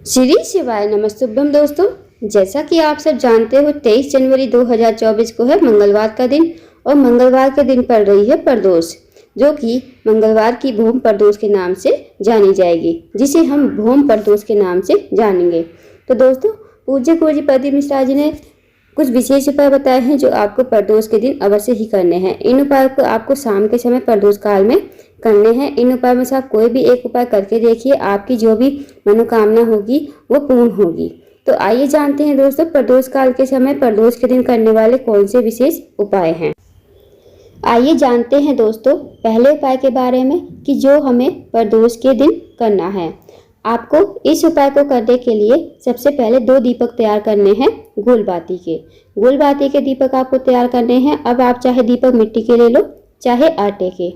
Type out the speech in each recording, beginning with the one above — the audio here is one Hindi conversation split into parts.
श्री शिवाय नमस्तुभ्यम दोस्तों, जैसा कि आप सब जानते हो 23 जनवरी 2024 को है मंगलवार का दिन और मंगलवार के दिन पड़ रही है प्रदोष, जो कि मंगलवार की भूम प्रदोष के नाम से जानी जाएगी, जिसे हम भूम प्रदोष के नाम से जानेंगे। तो दोस्तों, पूज्य गुरुजी प्रदीप मिश्रा जी ने कुछ विशेष उपाय बताए हैं जो आपको प्रदोष के दिन अवश्य ही करने हैं। इन उपायों को आपको शाम के समय प्रदोष काल में करने हैं। इन उपायों में से आप कोई भी एक उपाय करके देखिए, आपकी जो भी मनोकामना होगी वो पूर्ण होगी। तो आइए जानते हैं दोस्तों, प्रदोष काल के समय प्रदोष के दिन करने वाले कौन से विशेष उपाय हैं। आइए जानते हैं दोस्तों पहले उपाय के बारे में कि जो हमें प्रदोष के दिन करना है। आपको इस उपाय को करने के लिए सबसे पहले 2 दीपक तैयार करने हैं गोलबाती के। गोलबाती के दीपक आपको तैयार करने हैं। अब आप चाहे दीपक मिट्टी के ले लो, चाहे आटे के।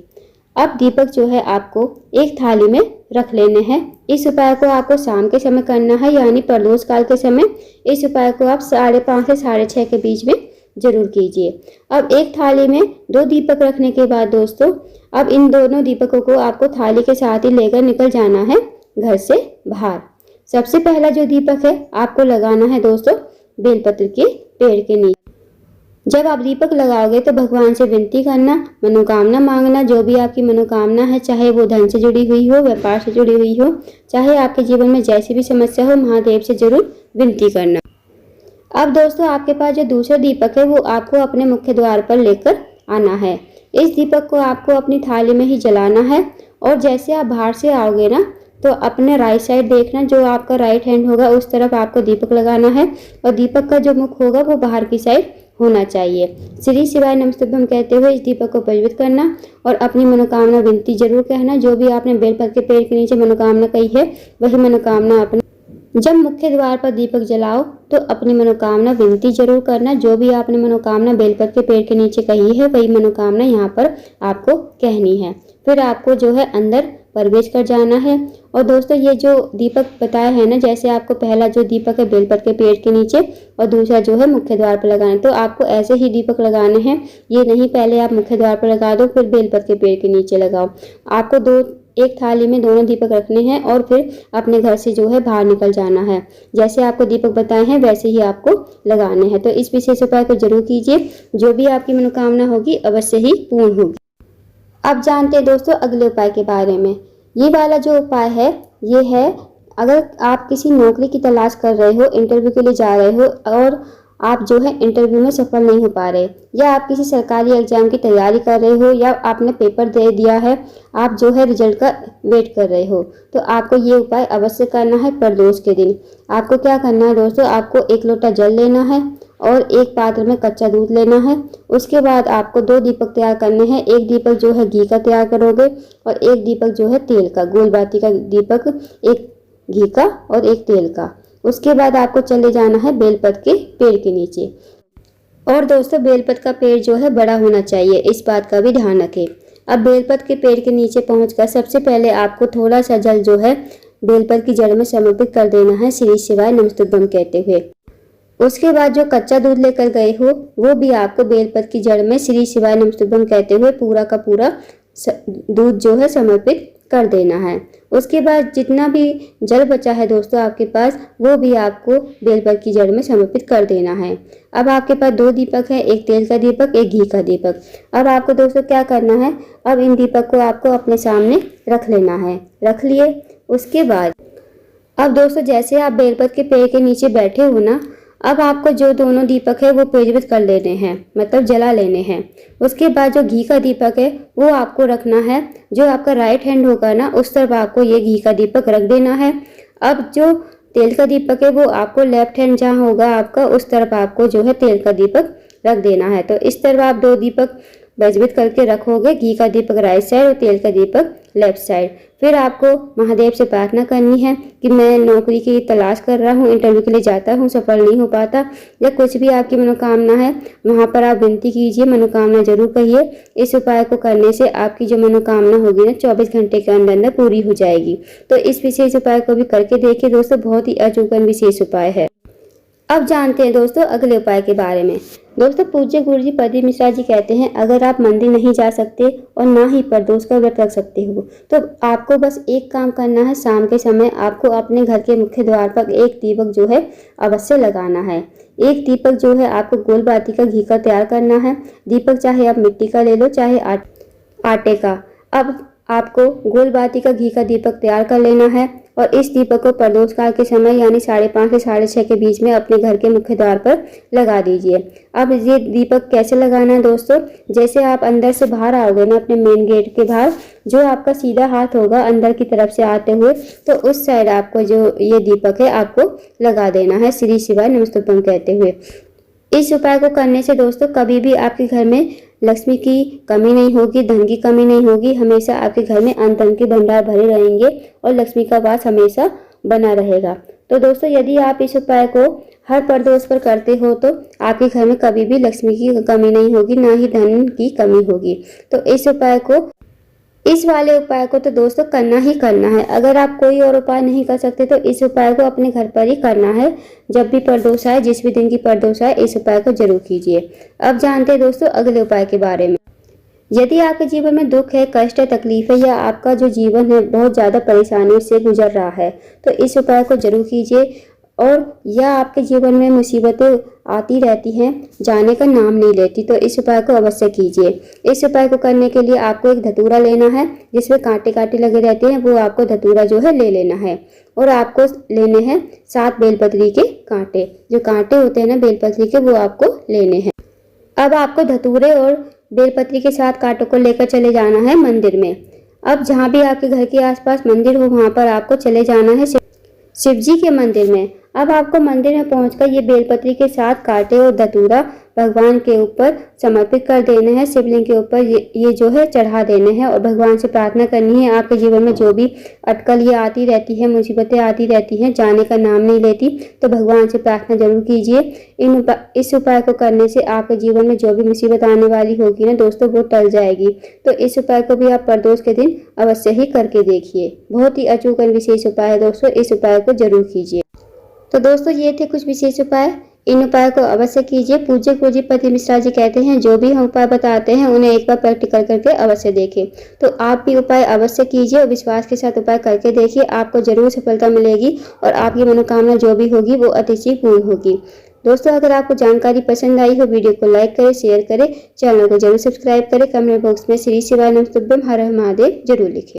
अब दीपक जो है आपको एक थाली में रख लेने हैं। इस उपाय को आपको शाम के समय करना है, यानी प्रदोष काल के समय। इस उपाय को आप 5:30 से 6:30 के बीच में जरूर कीजिए। अब एक थाली में 2 दीपक रखने के बाद दोस्तों, अब इन दोनों दीपकों को आपको थाली के साथ ही लेकर निकल जाना है घर से बाहर। सबसे पहला जो दीपक है आपको लगाना है दोस्तों बेलपत्र के पेड़ के नीचे। जब आप दीपक लगाओगे तो भगवान से विनती करना, मनोकामना मांगना। जो भी आपकी मनोकामना है, चाहे वो धन से जुड़ी हुई हो, व्यापार से जुड़ी हुई हो, चाहे आपके जीवन में जैसी भी समस्या हो, महादेव से जरूर विनती करना। अब दोस्तों, आपके पास जो दूसरा दीपक है वो आपको अपने मुख्य द्वार पर लेकर आना है। इस दीपक को आपको अपनी थाली में ही जलाना है और जैसे आप बाहर से आओगे ना, तो अपने राइट साइड देखना, जो आपका राइट हैंड होगा उस तरफ आपको दीपक लगाना है और दीपक का जो मुख होगा वो बाहर की साइड होना चाहिए। श्री शिवाय नमस्तुभ्यम कहते हुए इस दीपक को प्रज्वलित करना और अपनी मनोकामना विनती जरूर कहना। जो भी आपने बेलपत्र के पेड़ के नीचे मनोकामना कही है, वही मनोकामना अपने जब मुख्य द्वार पर दीपक जलाओ तो अपनी मनोकामना विनती जरूर करना। जो भी आपने मनोकामना बेलपत्र के पेड़ के नीचे कही है, वही मनोकामना यहाँ पर आपको कहनी है। फिर आपको जो है अंदर प्रवेश कर जाना है। और दोस्तों, ये जो दीपक बताया है ना, जैसे आपको पहला जो दीपक है बेलपत्र के पेड़ के नीचे और दूसरा जो है मुख्य द्वार पर लगाना है, तो आपको ऐसे ही दीपक लगाने हैं। ये नहीं पहले आप मुख्य द्वार पर लगा दो फिर बेलपत्र के पेड़ के नीचे लगाओ। आपको एक थाली में दोनों दीपक रखने हैं और फिर अपने घर से जो है बाहर निकल जाना है। जैसे आपको दीपक बताए हैं वैसे ही आपको लगाने हैं। तो इस विशेष उपाय को जरूर कीजिए, जो भी आपकी मनोकामना होगी अवश्य ही पूर्ण होगी। अब जानते हैं दोस्तों अगले उपाय के बारे में। ये वाला जो उपाय है ये है, अगर आप किसी नौकरी की तलाश कर रहे हो, इंटरव्यू के लिए जा रहे हो और आप जो है इंटरव्यू में सफल नहीं हो पा रहे, या आप किसी सरकारी एग्जाम की तैयारी कर रहे हो, या आपने पेपर दे दिया है, आप जो है रिजल्ट का वेट कर रहे हो, तो आपको ये उपाय अवश्य करना है प्रदोष के दिन। आपको क्या करना है दोस्तों, आपको 1 लोटा जल लेना है और एक पात्र में कच्चा दूध लेना है। उसके बाद आपको 2 दीपक तैयार करने हैं। एक दीपक जो है घी का तैयार करोगे और एक दीपक जो है तेल का, गोलबाती का दीपक, एक घी का और एक तेल का। उसके बाद आपको चले जाना है बेलपत्र के पेड़ के नीचे। और दोस्तों, बेलपत्र का पेड़ जो है बड़ा होना चाहिए, इस बात का भी ध्यान रखें। अब बेलपत्र के पेड़ के नीचे पहुंचकर सबसे पहले आपको थोड़ा सा जल जो है बेलपत्र की जड़ में समर्पित कर देना है, श्री शिवाय नमस्तुभ्यम कहते हुए। उसके बाद जो कच्चा दूध लेकर गए हो वो भी आपको बेलपत्र की जड़ में श्री शिवाय नमस्तुभ्यम कहते हुए पूरा का पूरा दूध जो है समर्पित कर देना है। उसके बाद जितना भी जल बचा है दोस्तों आपके पास, वो भी आपको बेलपत्र की जड़ में समर्पित कर देना है। अब आपके पास 2 दीपक है, एक तेल का दीपक, एक घी का दीपक। अब आपको दोस्तों क्या करना है, अब इन दीपक को आपको अपने सामने रख लेना है। रख लिए उसके बाद अब दोस्तों, जैसे आप बेलपत्र के पेड़ के नीचे बैठे हो ना, अब आपको जो दोनों दीपक है वो प्रज्वलित कर लेने हैं, मतलब जला लेने हैं। उसके बाद जो घी का दीपक है वो आपको रखना है, जो आपका राइट हैंड होगा ना उस तरफ आपको ये घी का दीपक रख देना है। अब जो तेल का दीपक है वो आपको लेफ्ट हैंड जहाँ होगा आपका उस तरफ आपको जो है तेल का दीपक रख देना है। तो इस तरफ आप 2 दीपक प्रज्वलित करके रखोगे, घी का दीपक राइट साइड और तेल का दीपक लेफ्ट साइड। फिर आपको महादेव से प्रार्थना करनी है कि मैं नौकरी की तलाश कर रहा हूँ, इंटरव्यू के लिए जाता हूँ, सफल नहीं हो पाता, या कुछ भी आपकी मनोकामना है वहाँ पर आप विनती कीजिए, मनोकामना जरूर कहिए। इस उपाय को करने से आपकी जो मनोकामना होगी ना 24 घंटे के अंदर अंदर पूरी हो जाएगी। तो इस विशेष उपाय को भी करके देखिए दोस्तों, बहुत ही अचूकन विशेष उपाय है। अब जानते हैं दोस्तों अगले उपाय के बारे में। दोस्तों पूज्य गुरु जी प्रदीप मिश्रा जी कहते हैं, अगर आप मंदिर नहीं जा सकते और ना ही प्रदोष का व्रत रख सकते हो तो आपको बस एक काम करना है। शाम के समय आपको अपने घर के मुख्य द्वार पर एक दीपक जो है अवश्य लगाना है। एक दीपक जो है आपको गोल बाती का घी का तैयार करना है। दीपक चाहे आप मिट्टी का ले लो चाहे आटे का। अब आपको गोल बाती का घी का दीपक तैयार कर लेना है और इस दीपक को प्रदोष काल के समय यानी 5:30 से 6:30 के बीच में अपने घर के मुख्य द्वार पर लगा दीजिए। अब ये दीपक कैसे लगाना है दोस्तों, जैसे आप अंदर से बाहर आओगे ना अपने मेन गेट के बाहर, जो आपका सीधा हाथ होगा अंदर की तरफ से आते हुए, तो उस साइड आपको जो ये दीपक है आपको लगा देना है श्री शिवाय नमस्तुभ्यम कहते हुए। इस उपाय को करने से दोस्तों कभी भी आपके घर में लक्ष्मी की कमी नहीं होगी, धन की कमी नहीं होगी। हमेशा आपके घर में अन्न धन के भंडार भरे रहेंगे और लक्ष्मी का वास हमेशा बना रहेगा। तो दोस्तों यदि आप इस उपाय को हर प्रदोष पर करते हो तो आपके घर में कभी भी लक्ष्मी की कमी नहीं होगी, ना ही धन की कमी होगी। तो इस वाले उपाय को तो दोस्तों करना ही करना है। अगर आप कोई और उपाय नहीं कर सकते तो इस उपाय को अपने घर पर ही करना है। जब भी प्रदोष आए, जिस भी दिन की प्रदोष आए, इस उपाय को जरूर कीजिए। अब जानते हैं दोस्तों अगले उपाय के बारे में। यदि आपके जीवन में दुख है, कष्ट है, तकलीफ है या आपका जो जीवन है बहुत ज़्यादा परेशानियों से गुजर रहा है तो इस उपाय को जरूर कीजिए। और या आपके जीवन में मुसीबतें आती रहती हैं, जाने का नाम नहीं लेती, तो इस उपाय को अवश्य कीजिए। इस उपाय को करने के लिए आपको एक धतूरा लेना है जिसमें कांटे कांटे लगे रहते हैं, वो आपको धतूरा जो है ले लेना है। और आपको लेने हैं 7 बेलपत्री के कांटे, जो कांटे होते हैं ना बेलपत्री के, वो आपको लेने हैं। अब आपको धतूरे और बेलपत्री के 7 कांटों को लेकर चले जाना है मंदिर में। अब जहाँ भी आपके घर के आसपास मंदिर हो वहाँ पर आपको चले जाना है शिव जी के मंदिर में। अब आपको मंदिर में पहुंचकर ये बेलपत्री के 7 कांटे और धतूरा भगवान के ऊपर समर्पित कर देने हैं। शिवलिंग के ऊपर ये जो है चढ़ा देने हैं और भगवान से प्रार्थना करनी है। आपके जीवन में जो भी अटकल ये आती रहती है, मुसीबतें आती रहती हैं, जाने का नाम नहीं लेती, तो भगवान से प्रार्थना जरूर कीजिए। इस उपाय को करने से आपके जीवन में जो भी मुसीबत आने वाली होगी ना दोस्तों, वो टल जाएगी। तो इस उपाय को भी आप प्रदोष के दिन अवश्य ही करके देखिए। बहुत ही अचूक और विशेष उपाय है दोस्तों, इस उपाय को जरूर कीजिए। तो दोस्तों ये थे कुछ विशेष उपाय, इन उपाय को अवश्य कीजिए। पूज्य गुरु जी प्रदीप मिश्रा जी कहते हैं, जो भी हम उपाय बताते हैं उन्हें एक बार प्रैक्टिकल करके अवश्य देखें। तो आप भी उपाय अवश्य कीजिए और विश्वास के साथ उपाय करके देखिए, आपको जरूर सफलता मिलेगी और आपकी मनोकामना जो भी होगी वो अतिशय पूर्ण होगी। दोस्तों अगर आपको जानकारी पसंद आई हो, वीडियो को लाइक करें, शेयर करें, चैनल को जरूर सब्सक्राइब करें, कमेंट बॉक्स में श्री शिवाय नमस्तुभ्यम हर हर महादेव जरूर लिखें।